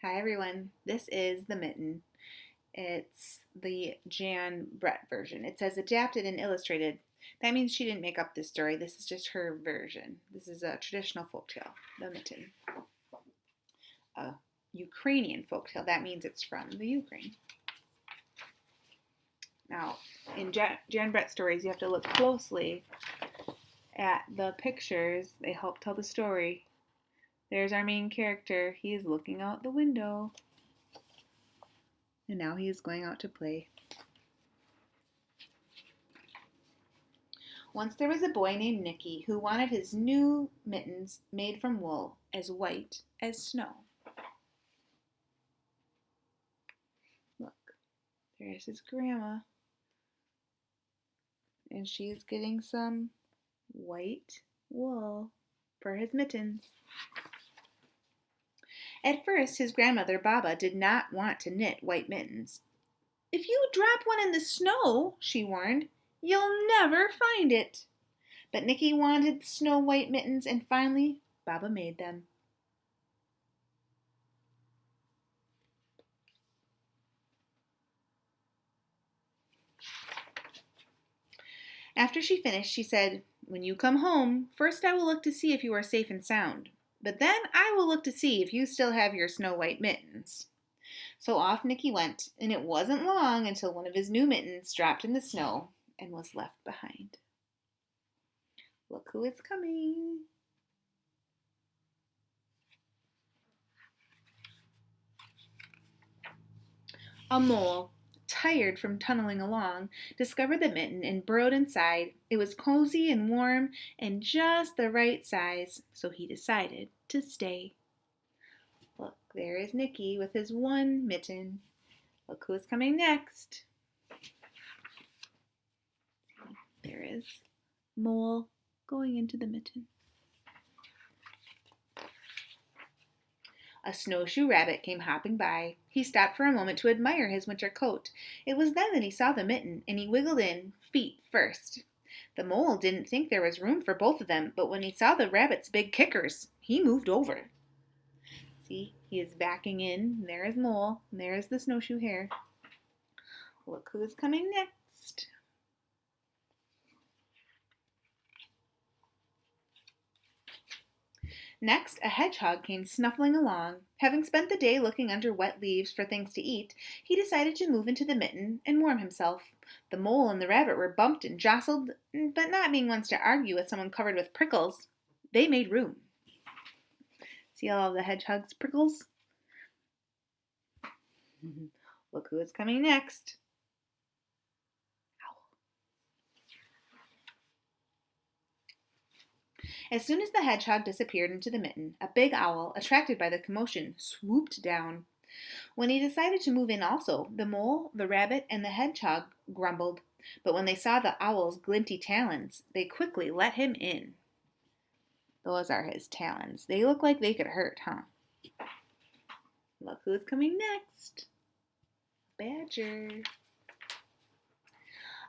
Hi everyone, this is the Mitten. It's the Jan Brett version. It says adapted and illustrated. That means she didn't make up this story. This is just her version. This is a traditional folktale, the Mitten. A Ukrainian folktale. That means it's from the Ukraine. Now, in Jan Brett stories, you have to look closely at the pictures. They help tell the story. There's our main character. He is looking out the window. And now he is going out to play. Once there was a boy named Nicky who wanted his new mittens made from wool as white as snow. Look, there's his grandma. And she's getting some white wool for his mittens. At first, his grandmother, Baba, did not want to knit white mittens. "If you drop one in the snow," she warned, "you'll never find it." But Nicky wanted snow white mittens, and finally, Baba made them. After she finished, she said, "When you come home, first I will look to see if you are safe and sound. But then I will look to see if you still have your snow white mittens." So off Nicky went, and it wasn't long until one of his new mittens dropped in the snow and was left behind. Look who is coming. A mole, tired from tunneling along, discovered the mitten and burrowed inside. It was cozy and warm and just the right size, so he decided to stay. Look, there is Nicky with his one mitten. Look who is coming next. There is Mole going into the mitten. A snowshoe rabbit came hopping by. He stopped for a moment to admire his winter coat. It was then that he saw the mitten, and he wiggled in, feet first. The mole didn't think there was room for both of them, but when he saw the rabbit's big kickers, he moved over. See, he is backing in. There is Mole, and there is the snowshoe hare. Look who is coming next. Next, a hedgehog came snuffling along. Having spent the day looking under wet leaves for things to eat, he decided to move into the mitten and warm himself. The mole and the rabbit were bumped and jostled, but not being ones to argue with someone covered with prickles, they made room. See all of the hedgehog's prickles? Look who is coming next. As soon as the hedgehog disappeared into the mitten, a big owl, attracted by the commotion, swooped down. When he decided to move in also, the mole, the rabbit, and the hedgehog grumbled. But when they saw the owl's glinty talons, they quickly let him in. Those are his talons. They look like they could hurt, huh? Look who's coming next. Badger.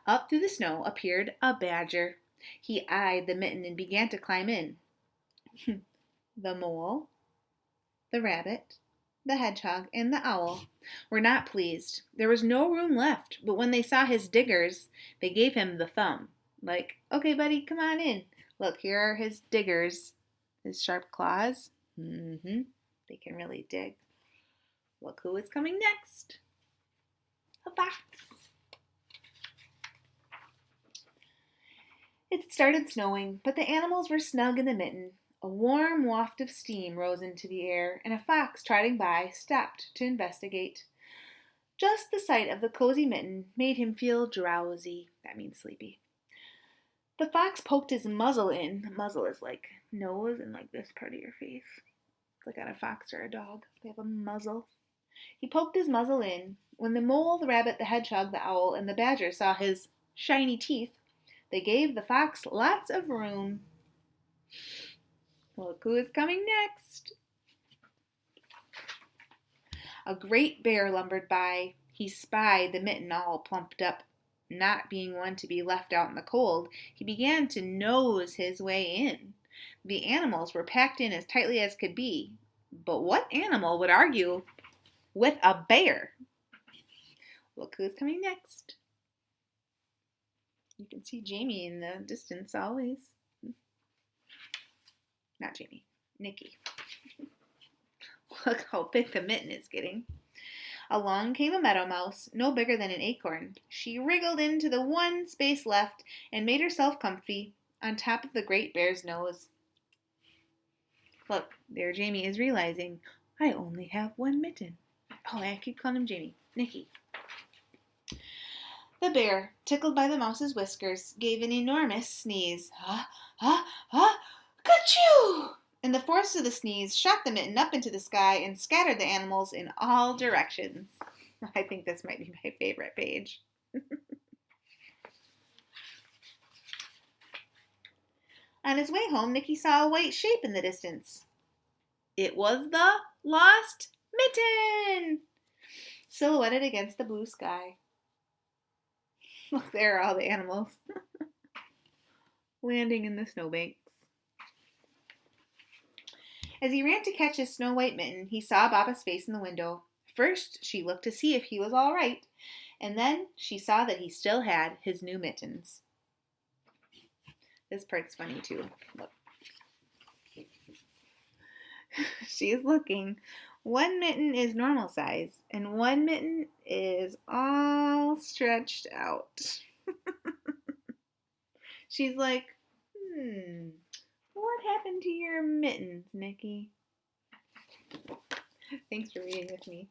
Up through the snow appeared a badger. He eyed the mitten and began to climb in. The mole, the rabbit, the hedgehog, and the owl were not pleased. There was no room left, but when they saw his diggers, they gave him the thumb. Like, "Okay, buddy, come on in. Look, here are his diggers. His sharp claws. They can really dig." Look who is coming next. A fox. It started snowing, but the animals were snug in the mitten. A warm waft of steam rose into the air, and a fox trotting by stopped to investigate. Just the sight of the cozy mitten made him feel drowsy. That means sleepy. The fox poked his muzzle in. Muzzle is like nose and like this part of your face. It's like on a fox or a dog. They have a muzzle. He poked his muzzle in. When the mole, the rabbit, the hedgehog, the owl, and the badger saw his shiny teeth, they gave the fox lots of room. Look who is coming next. A great bear lumbered by. He spied the mitten all plumped up. Not being one to be left out in the cold, he began to nose his way in. The animals were packed in as tightly as could be. But what animal would argue with a bear. Look who's coming next. You can see Jamie in the distance always. Not Jamie, Nikki. Look how big the mitten is getting. Along came a meadow mouse, no bigger than an acorn. She wriggled into the one space left and made herself comfy on top of the great bear's nose. Look, there Jamie is realizing, I only have one mitten. Oh, I keep calling him Jamie. Nikki. The bear, tickled by the mouse's whiskers, gave an enormous sneeze. Ha, ha, ha, ka-choo! And the force of the sneeze shot the mitten up into the sky and scattered the animals in all directions. I think this might be my favorite page. On his way home, Nicky saw a white shape in the distance. It was the lost mitten, silhouetted against the blue sky. Look, there are all the animals landing in the snowbanks. As he ran to catch his snow-white mitten, he saw Baba's face in the window. First, she looked to see if he was all right, and then she saw that he still had his new mittens. This part's funny, too. Look. She is looking. One mitten is normal size, and one mitten is all stretched out. She's like, what happened to your mittens, Nikki? Thanks for reading with me.